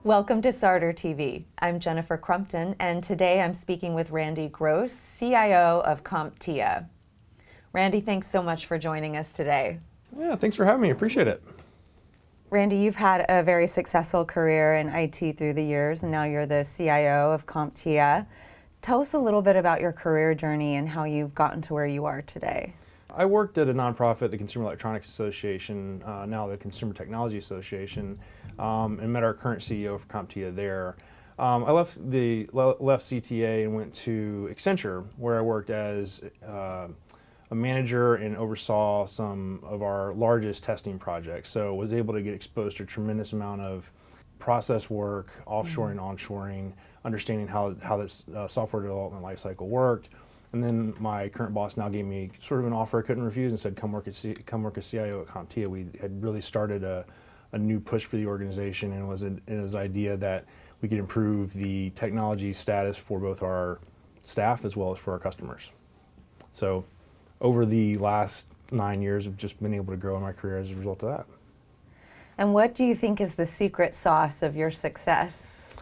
Welcome to Sarter TV. I'm Jennifer Crumpton, and today I'm speaking with Randy Gross, CIO of CompTIA. Randy, thanks so much for joining us today. Yeah, thanks for having me. Appreciate it. Randy, you've had a very successful career in IT through the years, and now you're the CIO of CompTIA. Tell us a little bit about your career journey and how you've gotten to where you are today. I worked at a nonprofit, the Consumer Electronics Association, now the Consumer Technology Association, and met our current CEO for CompTIA there. I left CTA and went to Accenture, where I worked as a manager and oversaw some of our largest testing projects. So was able to get exposed to a tremendous amount of process work, offshoring, onshoring, understanding how this software development lifecycle worked. And then my current boss now gave me sort of an offer I couldn't refuse and said, come work as CIO at CompTIA. We had really started a new push for the organization, and it was an idea that we could improve the technology status for both our staff as well as for our customers. So over the last 9 years, I've just been able to grow in my career as a result of that. And what do you think is the secret sauce of your success?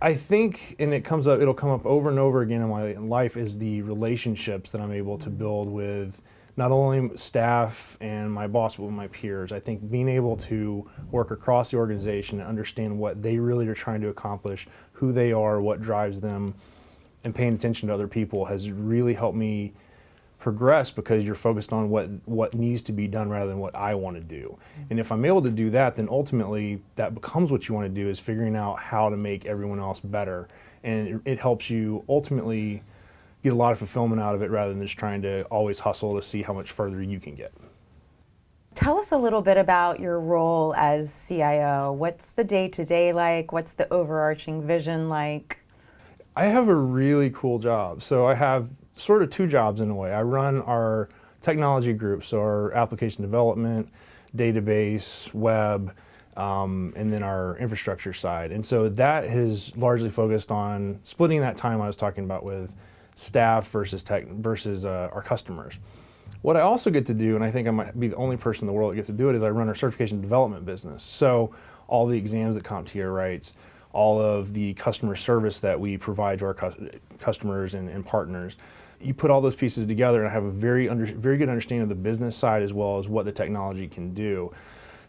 I think, and it'll come up over and over again in my life, is the relationships that I'm able to build with not only staff and my boss, but with my peers. I think being able to work across the organization and understand what they really are trying to accomplish, who they are, what drives them, and paying attention to other people has really helped me progress, because you're focused on what needs to be done rather than what I want to do. And if I'm able to do that, then ultimately that becomes what you want to do, is figuring out how to make everyone else better. And it helps you ultimately get a lot of fulfillment out of it, rather than just trying to always hustle to see how much further you can get. Tell us a little bit about your role as CIO. What's the day-to-day like? What's the overarching vision like? I have a really cool job. So I have sort of two jobs in a way. I run our technology group, so our application development, database, web, and then our infrastructure side. And so that is largely focused on splitting that time I was talking about with staff versus our customers. What I also get to do, and I think I might be the only person in the world that gets to do it, is I run our certification development business. So all the exams that CompTIA writes, all of the customer service that we provide to our customers and partners. You put all those pieces together, and I have a very good understanding of the business side as well as what the technology can do.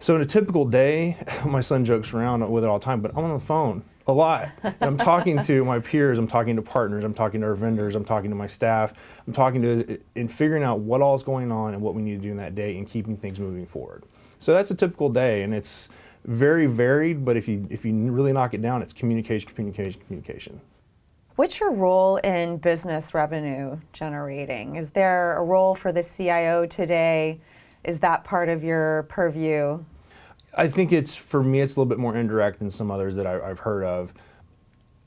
So in a typical day, my son jokes around with it all the time, but I'm on the phone a lot. I'm talking to my peers, I'm talking to partners, I'm talking to our vendors, I'm talking to my staff, I'm talking to and figuring out what all is going on and what we need to do in that day and keeping things moving forward. So that's a typical day, and it's very varied, but if you really knock it down, it's communication, communication, communication. What's your role in business revenue generating? Is there a role for the CIO today? Is that part of your purview? I think for me, it's a little bit more indirect than some others that I've heard of.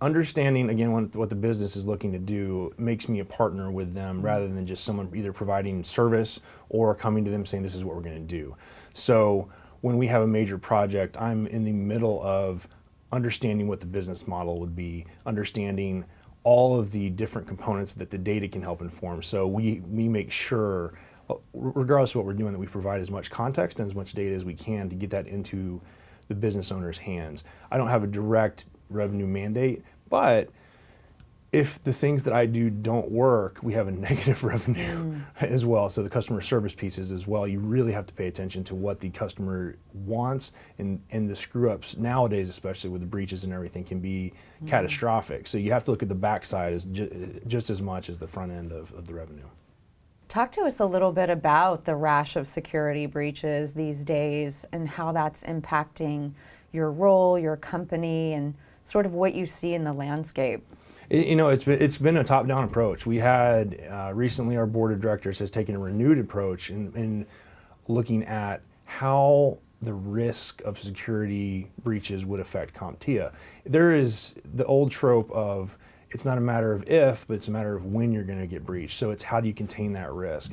Understanding, again, what the business is looking to do makes me a partner with them, rather than just someone either providing service or coming to them saying, this is what we're going to do. So when we have a major project, I'm in the middle of understanding what the business model would be, understanding all of the different components that the data can help inform. So we make sure, regardless of what we're doing, that we provide as much context and as much data as we can to get that into the business owner's hands. I don't have a direct revenue mandate, but if the things that I do don't work, we have a negative revenue as well. So the customer service pieces as well, you really have to pay attention to what the customer wants, and the screw-ups nowadays, especially with the breaches and everything, can be catastrophic. So you have to look at the backside as just as much as the front end of the revenue. Talk to us a little bit about the rash of security breaches these days and how that's impacting your role, your company, and sort of what you see in the landscape. It's been a top-down approach. We had recently, our board of directors has taken a renewed approach in looking at how the risk of security breaches would affect CompTIA. There is the old trope of, it's not a matter of if, but it's a matter of when you're going to get breached. So it's how do you contain that risk?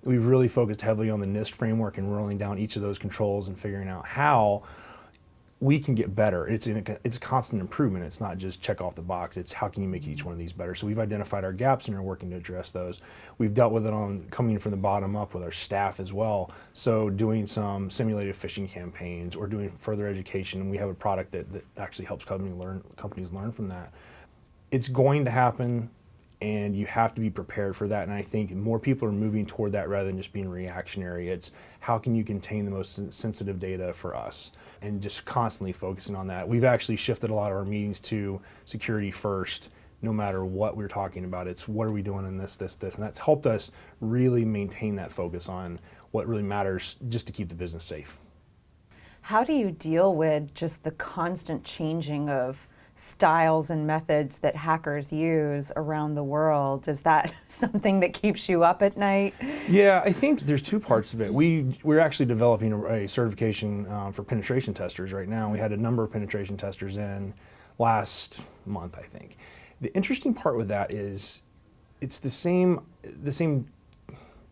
We've really focused heavily on the NIST framework and rolling down each of those controls and figuring out how we can get better. It's a constant improvement. It's not just check off the box. It's how can you make each one of these better. So we've identified our gaps and are working to address those. We've dealt with it on coming from the bottom up with our staff as well. So doing some simulated phishing campaigns or doing further education. We have a product that actually helps companies learn from that. It's going to happen, and you have to be prepared for that. And I think more people are moving toward that rather than just being reactionary. It's how can you contain the most sensitive data for us, and just constantly focusing on that. We've actually shifted a lot of our meetings to security first, no matter what we're talking about. It's what are we doing in this. And that's helped us really maintain that focus on what really matters just to keep the business safe. How do you deal with just the constant changing of styles and methods that hackers use around the world? Is that something that keeps you up at night? Yeah, I think there's two parts of it. We're actually developing a certification for penetration testers right now. We had a number of penetration testers in last month, I think. The interesting part with that is it's the same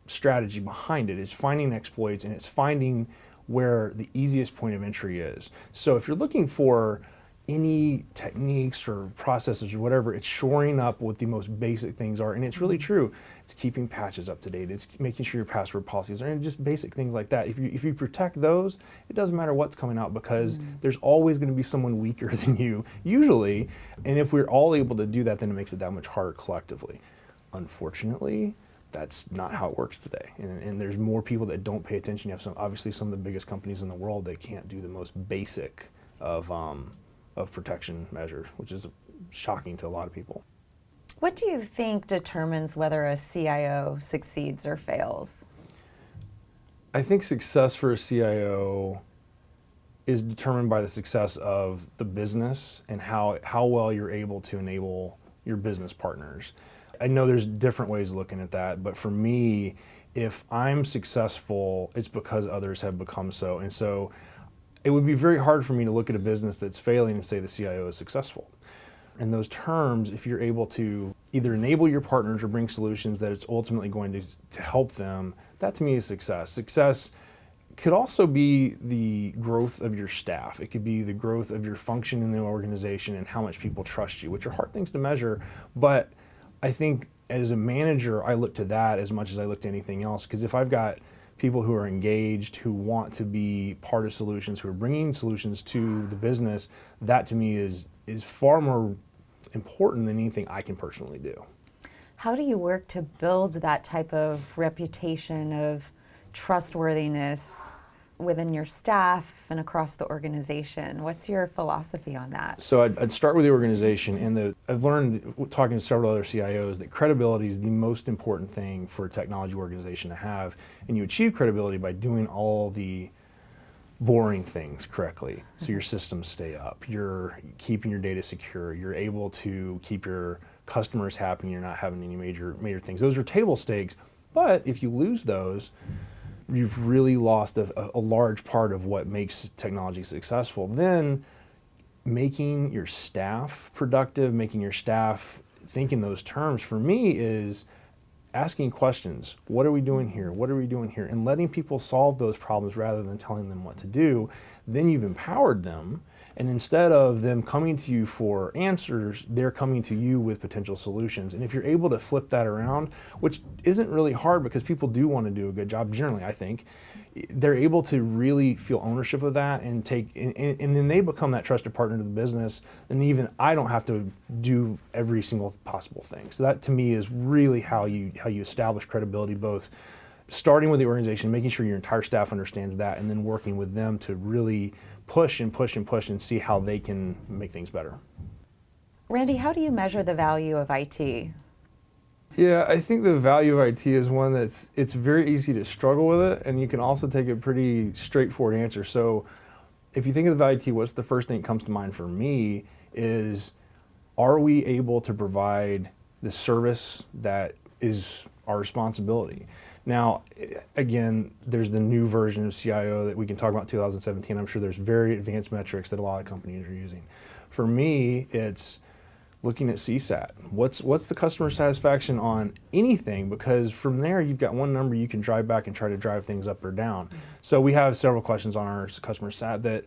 strategy behind it. It's finding exploits, and it's finding where the easiest point of entry is. So if you're looking for any techniques or processes or whatever, it's shoring up what the most basic things are. And it's really true. It's keeping patches up to date. It's making sure your password policies are, and just basic things like that. If you protect those, it doesn't matter what's coming out, because there's always going to be someone weaker than you, usually. And if we're all able to do that, then it makes it that much harder collectively. Unfortunately, that's not how it works today. And there's more people that don't pay attention. You have obviously some of the biggest companies in the world that can't do the most basic of protection measures, which is shocking to a lot of people. What do you think determines whether a CIO succeeds or fails? I think success for a CIO is determined by the success of the business and how well you're able to enable your business partners. I know there's different ways of looking at that, but for me, if I'm successful, it's because others have become so. And so it would be very hard for me to look at a business that's failing and say the CIO is successful. In those terms, if you're able to either enable your partners or bring solutions that it's ultimately going to help them, that to me is success. Success could also be the growth of your staff. It could be the growth of your function in the organization and how much people trust you, which are hard things to measure. But I think as a manager, I look to that as much as I look to anything else, because if I've got people who are engaged, who want to be part of solutions, who are bringing solutions to the business, that to me is far more important than anything I can personally do. How do you work to build that type of reputation of trustworthiness within your staff and across the organization? What's your philosophy on that? So I'd start with the organization, and I've learned, talking to several other CIOs, that credibility is the most important thing for a technology organization to have, and you achieve credibility by doing all the boring things correctly. So your systems stay up, you're keeping your data secure, you're able to keep your customers happy, and you're not having any major things. Those are table stakes, but if you lose those, you've really lost a large part of what makes technology successful. Then making your staff productive, making your staff think in those terms, for me, is asking questions. What are we doing here? What are we doing here? And letting people solve those problems rather than telling them what to do. Then you've empowered them. And instead of them coming to you for answers, they're coming to you with potential solutions. And if you're able to flip that around, which isn't really hard because people do want to do a good job generally, I think, they're able to really feel ownership of that and and then they become that trusted partner to the business. And even I don't have to do every single possible thing. So that to me is really how you establish credibility, both starting with the organization, making sure your entire staff understands that, and then working with them to really push and see how they can make things better. Randy, how do you measure the value of IT? Yeah, I think the value of IT is one it's very easy to struggle with it, and you can also take a pretty straightforward answer. So if you think of the value of IT, what's the first thing that comes to mind for me is, are we able to provide the service that is our responsibility? Now, again, there's the new version of CIO that we can talk about, 2017. I'm sure there's very advanced metrics that a lot of companies are using. For me, it's looking at CSAT. What's the customer satisfaction on anything? Because from there, you've got one number you can drive back and try to drive things up or down. So we have several questions on our customer sat that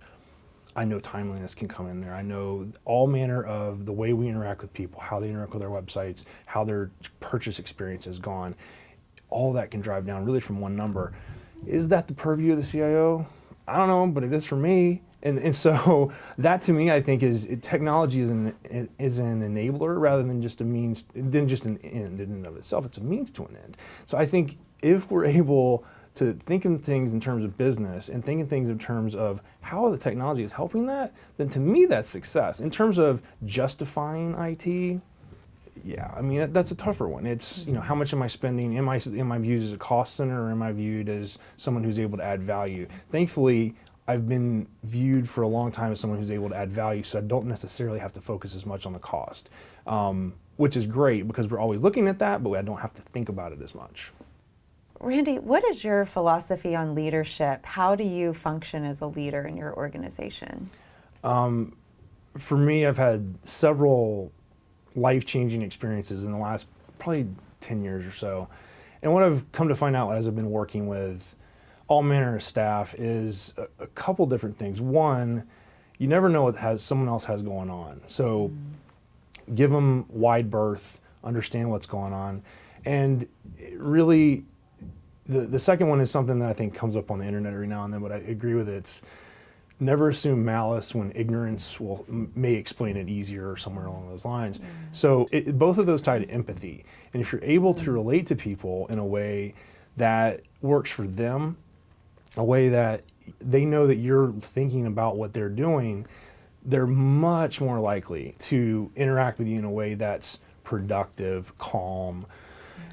I know timeliness can come in there. I know all manner of the way we interact with people, how they interact with our websites, how their purchase experience has gone. All that can drive down really from one number. Is that the purview of the CIO? I don't know, but it is for me. And so that to me, I think technology is an enabler rather than just a means, than just an end in and of itself. It's a means to an end. So I think if we're able to think of things in terms of business and think of things in terms of how the technology is helping that, then to me that's success. In terms of justifying IT, yeah, I mean that's a tougher one. It's, you know, how much am I spending? Am I viewed as a cost center, or am I viewed as someone who's able to add value? Thankfully, I've been viewed for a long time as someone who's able to add value, so I don't necessarily have to focus as much on the cost, which is great because we're always looking at that, but I don't have to think about it as much. Randy, what is your philosophy on leadership? How do you function as a leader in your organization? For me, I've had several life-changing experiences in the last probably 10 years or so. And what I've come to find out as I've been working with all manner of staff is a couple different things. One, you never know what someone else has going on. So give them wide berth, understand what's going on. And really, the second one is something that I think comes up on the internet every now and then, but I agree with it. It's never assume malice when ignorance may explain it easier or somewhere along those lines. So both of those tie to empathy. And if you're able to relate to people in a way that works for them, a way that they know that you're thinking about what they're doing, they're much more likely to interact with you in a way that's productive, calm,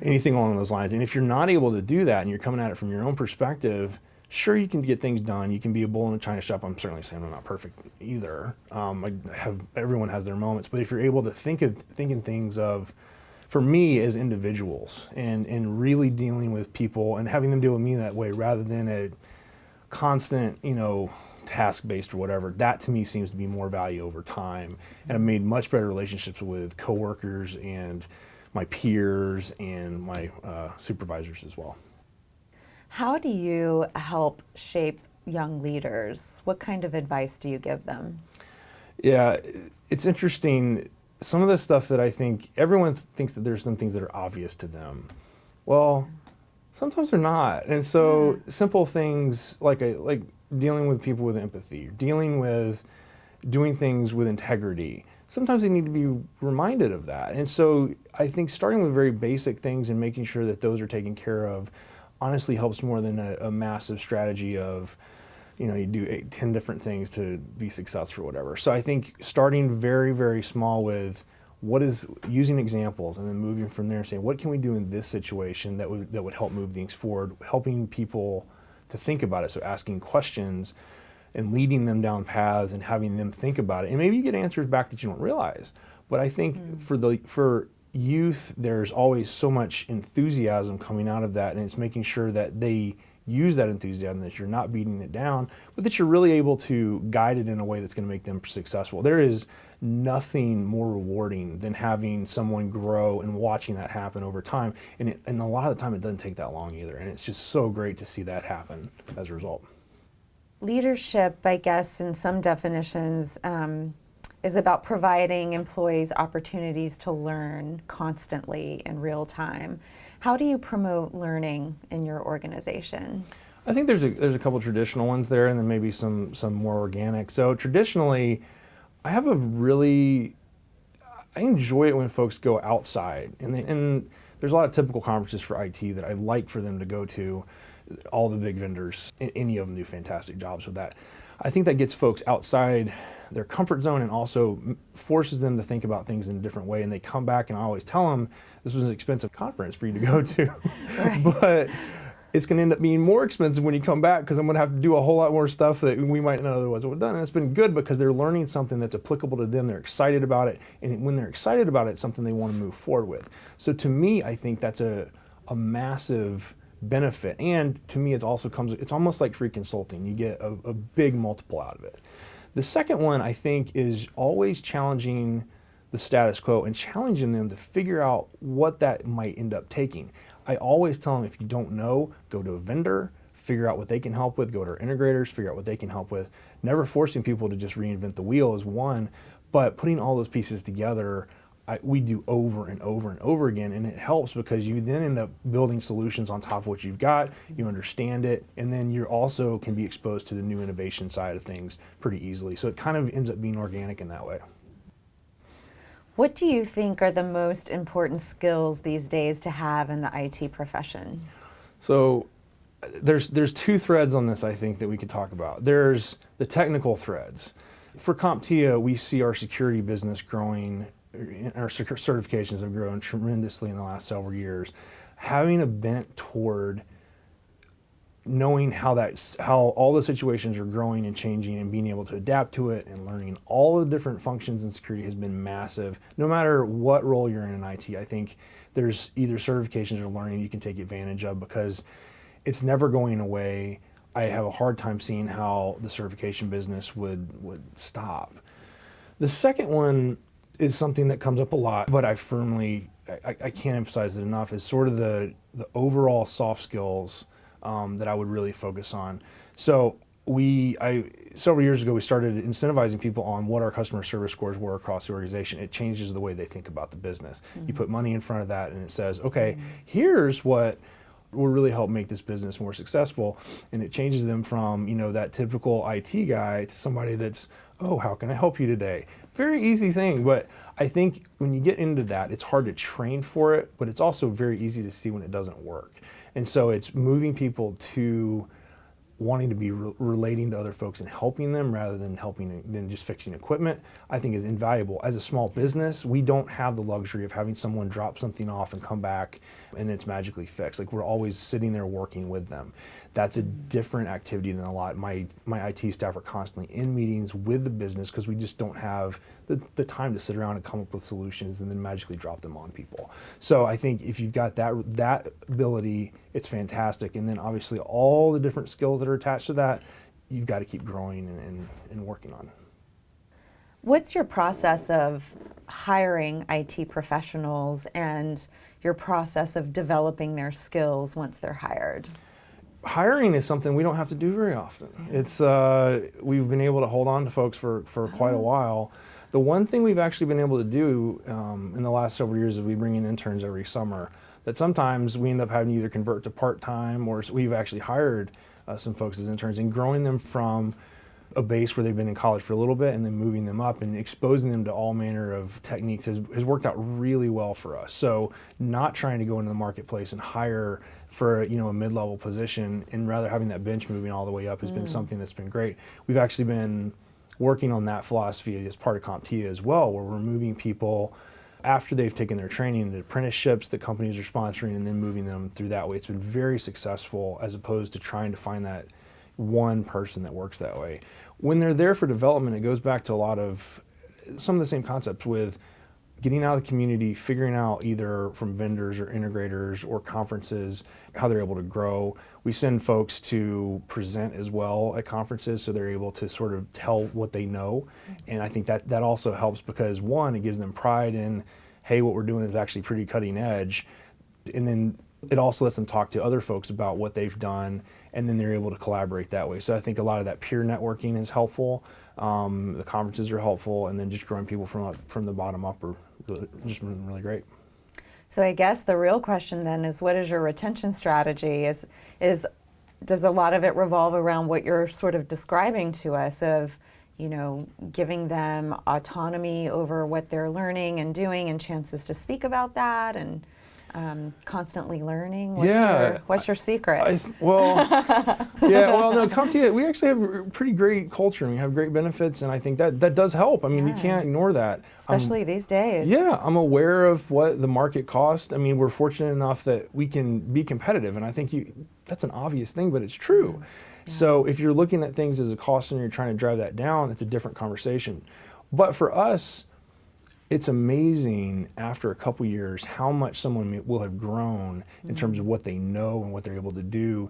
anything along those lines. And if you're not able to do that and you're coming at it from your own perspective, sure, you can get things done. You can be a bull in a china shop. I'm certainly saying I'm not perfect either. Everyone has their moments. But if you're able to think in things of, for me as individuals, and really dealing with people and having them deal with me that way rather than a constant, task-based or whatever, that to me seems to be more value over time. And I've made much better relationships with coworkers and my peers and my supervisors as well. How do you help shape young leaders? What kind of advice do you give them? Yeah, it's interesting. Some of the stuff that I think, everyone thinks that there's some things that are obvious to them. Well, sometimes they're not. And so simple things like dealing with people with empathy, dealing with doing things with integrity, sometimes they need to be reminded of that. And so I think starting with very basic things and making sure that those are taken care of honestly helps more than a massive strategy of, you do 10 different things to be successful or whatever. So I think starting very, very small with using examples and then moving from there and saying, what can we do in this situation that would help move things forward, helping people to think about it. So asking questions and leading them down paths and having them think about it. And maybe you get answers back that you don't realize. But I think for youth, there's always so much enthusiasm coming out of that, and it's making sure that they use that enthusiasm, that you're not beating it down, but that you're really able to guide it in a way that's going to make them successful. There is nothing more rewarding than having someone grow and watching that happen over time. And a lot of the time it doesn't take that long either. And it's just so great to see that happen as a result. Leadership, I guess, in some definitions, is about providing employees opportunities to learn constantly in real time. How do you promote learning in your organization? I think there's a couple traditional ones there, and then maybe some more organic. So traditionally, I enjoy it when folks go outside, and there's a lot of typical conferences for IT that I like for them to go to. All the big vendors, any of them do fantastic jobs with that. I think that gets folks outside their comfort zone and also forces them to think about things in a different way. And they come back, and I always tell them, this was an expensive conference for you to go to, Right. but it's going to end up being more expensive when you come back because I'm going to have to do a whole lot more stuff that we might not otherwise would have done. And it's been good because they're learning something that's applicable to them. They're excited about it. And when they're excited about it, it's something they want to move forward with. So to me, I think that's a massive benefit. And to me, it's almost like free consulting. You get a big multiple out of it. The second one, I think, is always challenging the status quo and challenging them to figure out what that might end up taking. I always tell them, if you don't know, go to a vendor, figure out what they can help with, go to our integrators, figure out what they can help with. Never forcing people to just reinvent the wheel is one, but putting all those pieces together, we do over and over and over again, and it helps because you then end up building solutions on top of what you've got, you understand it, and then you also can be exposed to the new innovation side of things pretty easily. So it kind of ends up being organic in that way. What do you think are the most important skills these days to have in the IT profession? So there's two threads on this I think that we could talk about. There's the technical threads. For CompTIA, we see our security business growing. Our certifications have grown tremendously in the last several years. Having a bent toward knowing how all the situations are growing and changing and being able to adapt to it and learning all the different functions in security has been massive. No matter what role you're in IT, I think there's either certifications or learning you can take advantage of because it's never going away. I have a hard time seeing how the certification business would stop. The second one is something that comes up a lot, but I can't emphasize it enough, is sort of the overall soft skills that I would really focus on. So several years ago, we started incentivizing people on what our customer service scores were across the organization. It changes the way they think about the business. Mm-hmm. You put money in front of that and it says, okay, here's what will really help make this business more successful. And it changes them from, that typical IT guy to somebody that's, oh, how can I help you today? Very easy thing, but I think when you get into that, it's hard to train for it, but it's also very easy to see when it doesn't work. And so it's moving people to wanting to be relating to other folks and helping them rather than just fixing equipment, I think is invaluable. As a small business, we don't have the luxury of having someone drop something off and come back and it's magically fixed. Like we're always sitting there working with them. That's a different activity than a lot. My IT staff are constantly in meetings with the business because we just don't have the time to sit around and come up with solutions and then magically drop them on people. So I think if you've got that ability, it's fantastic. And then obviously all the different skills that are attached to that, you've got to keep growing and working on. What's your process of hiring IT professionals and your process of developing their skills once they're hired? Hiring is something we don't have to do very often. It's we've been able to hold on to folks for quite a while. The one thing we've actually been able to do in the last several years is we bring in interns every summer that sometimes we end up having to either convert to part-time or we've actually hired some folks as interns and growing them from a base where they've been in college for a little bit and then moving them up and exposing them to all manner of techniques has worked out really well for us. So not trying to go into the marketplace and hire for a mid-level position and rather having that bench moving all the way up has been something that's been great. We've actually been working on that philosophy as part of CompTIA as well, where we're moving people after they've taken their training into apprenticeships that companies are sponsoring and then moving them through that way. It's been very successful as opposed to trying to find that one person that works that way. When they're there for development, it goes back to a lot of some of the same concepts with getting out of the community, figuring out either from vendors or integrators or conferences how they're able to grow. We send folks to present as well at conferences so they're able to sort of tell what they know. And I think that also helps because one, it gives them pride in, hey, what we're doing is actually pretty cutting edge. And then it also lets them talk to other folks about what they've done, and then they're able to collaborate that way. So I think a lot of that peer networking is helpful. The conferences are helpful, and then just growing people from the bottom up are just really great. So I guess the real question then is, what is your retention strategy? Does a lot of it revolve around what you're sort of describing to us of, giving them autonomy over what they're learning and doing and chances to speak about that and constantly learning? What's your secret? No, CompTIA, we actually have a pretty great culture and we have great benefits, and I think that does help. I mean, you can't ignore that. Especially these days. Yeah, I'm aware of what the market costs. I mean, we're fortunate enough that we can be competitive, and I think that's an obvious thing, but it's true. Yeah. So if you're looking at things as a cost and you're trying to drive that down, it's a different conversation. But for us, it's amazing after a couple years how much someone will have grown in terms of what they know and what they're able to do.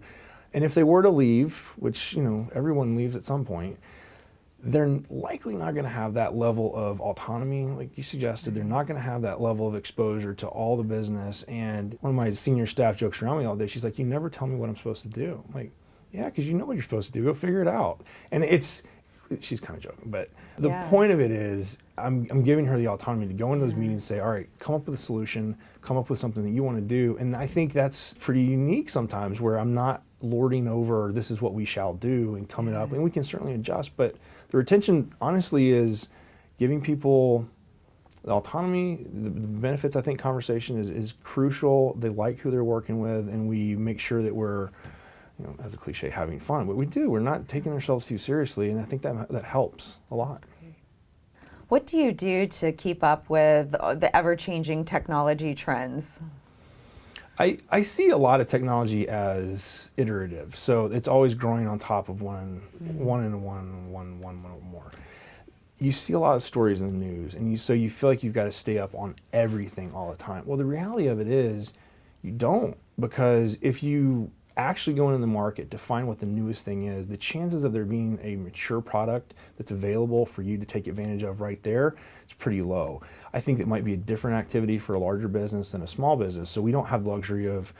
And if they were to leave, which everyone leaves at some point, they're likely not going to have that level of autonomy, like you suggested. They're not going to have that level of exposure to all the business. And one of my senior staff jokes around me all day. She's like, "You never tell me what I'm supposed to do." I'm like, Yeah, because you know what you're supposed to do. Go figure it out. And she's kind of joking, but the Yeah. point of it is I'm giving her the autonomy to go into those meetings and say, all right, come up with a solution, come up with something that you want to do. And I think that's pretty unique sometimes, where I'm not lording over, this is what we shall do, and coming up, and we can certainly adjust. But the retention, honestly, is giving people the autonomy, the benefits. I think conversation is crucial. They like who they're working with, and we make sure that we're, as a cliche, having fun. But we do. We're not taking ourselves too seriously, and I think that helps a lot. What do you do to keep up with the ever-changing technology trends? I see a lot of technology as iterative, so it's always growing on top of one more. You see a lot of stories in the news, and so you feel like you've got to stay up on everything all the time. Well, the reality of it is you don't, because if you actually go into the market to find what the newest thing is, the chances of there being a mature product that's available for you to take advantage of right there is pretty low. I think it might be a different activity for a larger business than a small business, so we don't have the luxury of,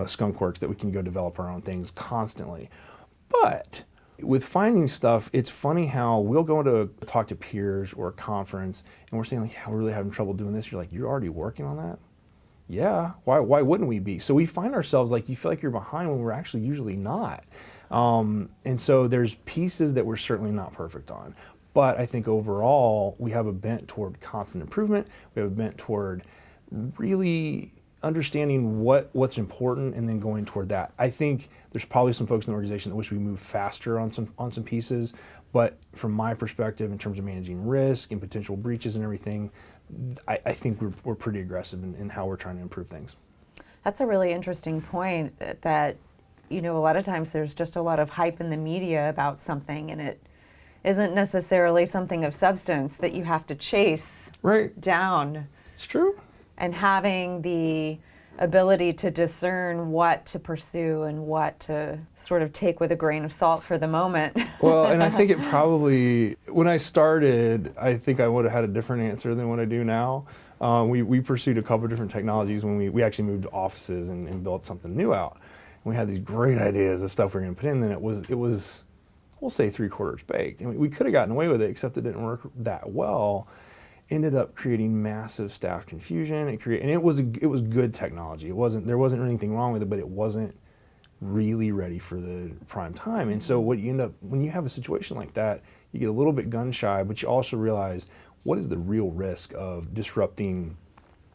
skunk works that we can go develop our own things constantly. But with finding stuff, it's funny how we'll go to talk to peers or a conference, and we're saying, like, yeah, we're really having trouble doing this. You're like, you're already working on that? Yeah, why wouldn't we be? So we find ourselves like, you feel like you're behind when we're actually usually not. And so there's pieces that we're certainly not perfect on. But I think overall, we have a bent toward constant improvement. We have a bent toward really understanding what's important and then going toward that. I think there's probably some folks in the organization that wish we moved faster on some pieces, but from my perspective, in terms of managing risk and potential breaches and everything, I think we're pretty aggressive in how we're trying to improve things. That's a really interesting point, that, a lot of times there's just a lot of hype in the media about something, and it isn't necessarily something of substance that you have to chase down. It's true. And having the ability to discern what to pursue and what to sort of take with a grain of salt for the moment. Well, and I think it probably, when I started, I think I would have had a different answer than what I do now. We pursued a couple of different technologies when we actually moved offices and built something new out. And we had these great ideas of stuff we were going to put in, and it was, we'll say, 3/4 baked. And we could have gotten away with it, except it didn't work that well. Ended up creating massive staff confusion. And it was good technology. There wasn't anything wrong with it, but it wasn't really ready for the prime time. And so what you end up, when you have a situation like that, you get a little bit gun shy, but you also realize, what is the real risk of disrupting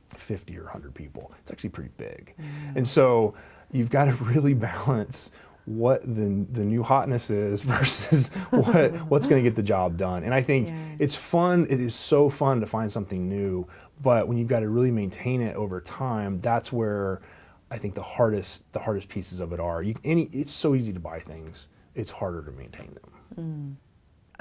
50 or 100 people? It's actually pretty big. And so you've got to really balance what the new hotness is versus what's going to get the job done. And I think it's fun. It is so fun to find something new, but when you've got to really maintain it over time, that's where I think the hardest pieces of it are. It's so easy to buy things. It's harder to maintain them.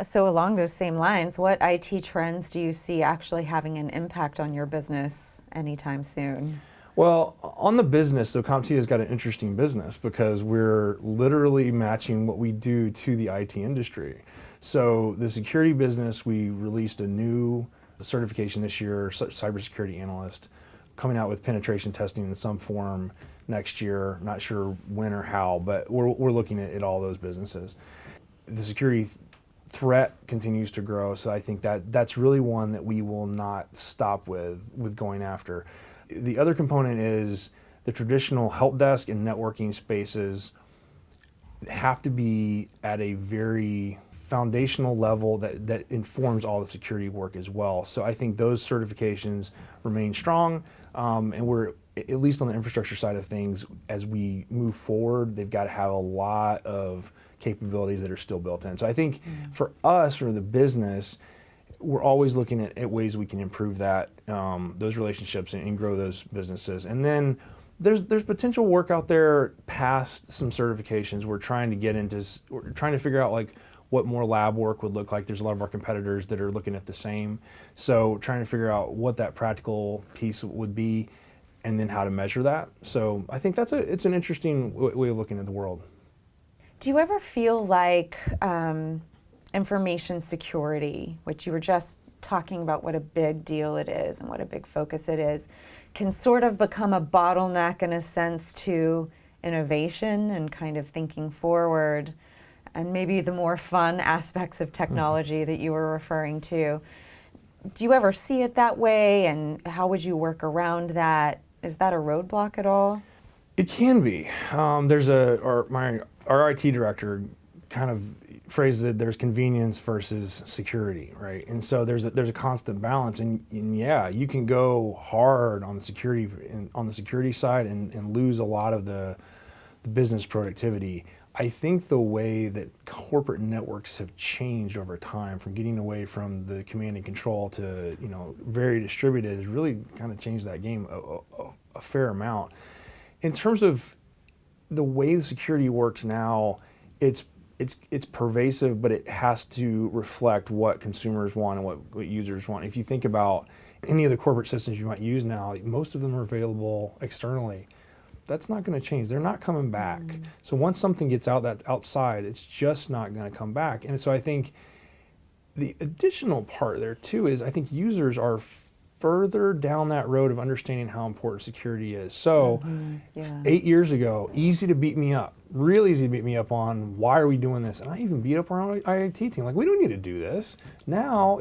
So along those same lines, what IT trends do you see actually having an impact on your business anytime soon? Well, on the business, so CompTIA has got an interesting business because we're literally matching what we do to the IT industry. So the security business, we released a new certification this year, cybersecurity analyst, coming out with penetration testing in some form next year. Not sure when or how, but we're looking at all those businesses. The security threat continues to grow, so I think that's really one that we will not stop with going after. The other component is the traditional help desk and networking spaces have to be at a very foundational level that informs all the security work as well. So I think those certifications remain strong, and we're, at least on the infrastructure side of things, as we move forward, they've got to have a lot of capabilities that are still built in. So I think for us, or the business, we're always looking at ways we can improve those relationships and grow those businesses. And then there's potential work out there past some certifications. We're trying to figure out like what more lab work would look like. There's a lot of our competitors that are looking at the same. So trying to figure out what that practical piece would be, and then how to measure that. So I think it's an interesting way of looking at the world. Do you ever feel like information security, which you were just talking about what a big deal it is and what a big focus it is, can sort of become a bottleneck in a sense to innovation and kind of thinking forward, and maybe the more fun aspects of technology that you were referring to. Do you ever see it that way, and how would you work around that? Is that a roadblock at all? It can be. Our IT director kind of phrased it, there's convenience versus security, right? And so there's a constant balance, and yeah, you can go hard on the security side and lose a lot of the business productivity. I think the way that corporate networks have changed over time, from getting away from the command and control to very distributed, has really kind of changed that game a fair amount. In terms of the way the security works now, it's pervasive, but it has to reflect what consumers want and what users want. If you think about any of the corporate systems you might use now, most of them are available externally. That's not going to change. They're not coming back. So once something gets out that's outside, it's just not going to come back. And so I think the additional part there too is I think users are further down that road of understanding how important security is. So 8 years ago, easy to beat me up, real easy to beat me up on why are we doing this? And I even beat up our own IT team. Like, we don't need to do this. Now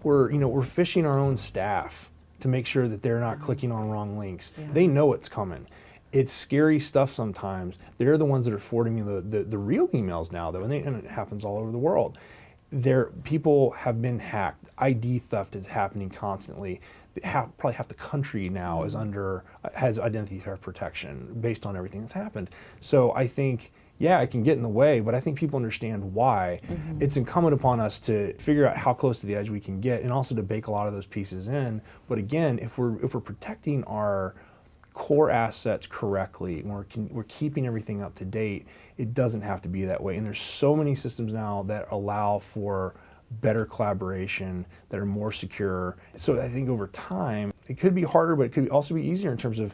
we're fishing our own staff to make sure that they're not clicking on wrong links. They know it's coming. It's scary stuff sometimes. They're the ones that are forwarding me the real emails now, though, and it happens all over the world. People have been hacked. ID theft is happening constantly. Probably half the country now has identity theft protection based on everything that's happened. So I think, yeah, it can get in the way, but I think people understand why. It's incumbent upon us to figure out how close to the edge we can get, and also to bake a lot of those pieces in. But again, if we're protecting our core assets correctly, and we're keeping everything up to date, it doesn't have to be that way. And there's so many systems now that allow for better collaboration, that are more secure. So I think over time, it could be harder, but it could also be easier in terms of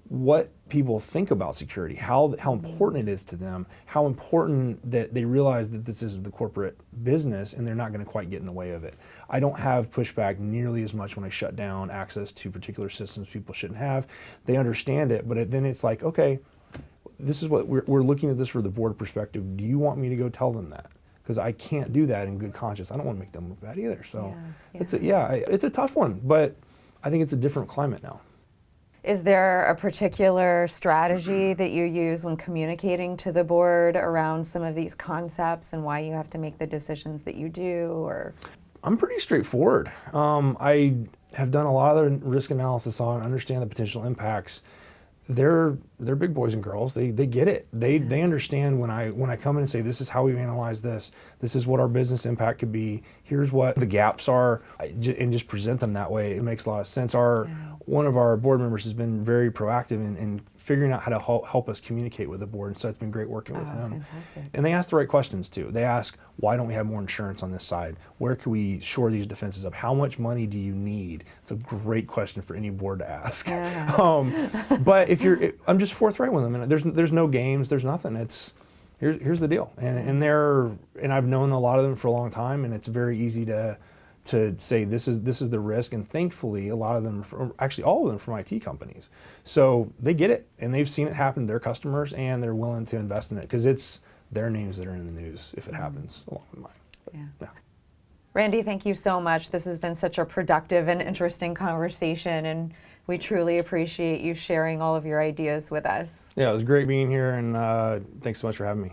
what people think about security, how important it is to them, how important that they realize that this is the corporate business and they're not going to quite get in the way of it. I don't have pushback nearly as much when I shut down access to particular systems people shouldn't have. They understand it, but then it's like, okay, this is what we're looking at this from the board perspective. Do you want me to go tell them that? Because I can't do that in good conscience. I don't want to make them look bad either. So it's a tough one, but I think it's a different climate now. Is there a particular strategy that you use when communicating to the board around some of these concepts and why you have to make the decisions that you do? Or I'm pretty straightforward. I have done a lot of the risk analysis on, understand the potential impacts. They're big boys and girls. They get it. They understand when I come in and say, this is how we've analyzed this. This is what our business impact could be. Here's what the gaps are, and just present them that way. It makes a lot of sense. One of our board members has been very proactive in figuring out how to help us communicate with the board, and so it's been great working with him. Fantastic. And they ask the right questions too. They ask, why don't we have more insurance on this side? Where can we shore these defenses up? How much money do you need? It's a great question for any board to ask. But I'm just forthright with them, and there's no games, there's nothing. It's here's the deal, and I've known a lot of them for a long time, and it's very easy to say this is the risk, and thankfully a lot of them, actually all of them, from IT companies. So they get it, and they've seen it happen to their customers, and they're willing to invest in it because it's their names that are in the news if it happens, along with mine. Yeah. Randy, thank you so much. This has been such a productive and interesting conversation, and we truly appreciate you sharing all of your ideas with us. Yeah, it was great being here, and thanks so much for having me.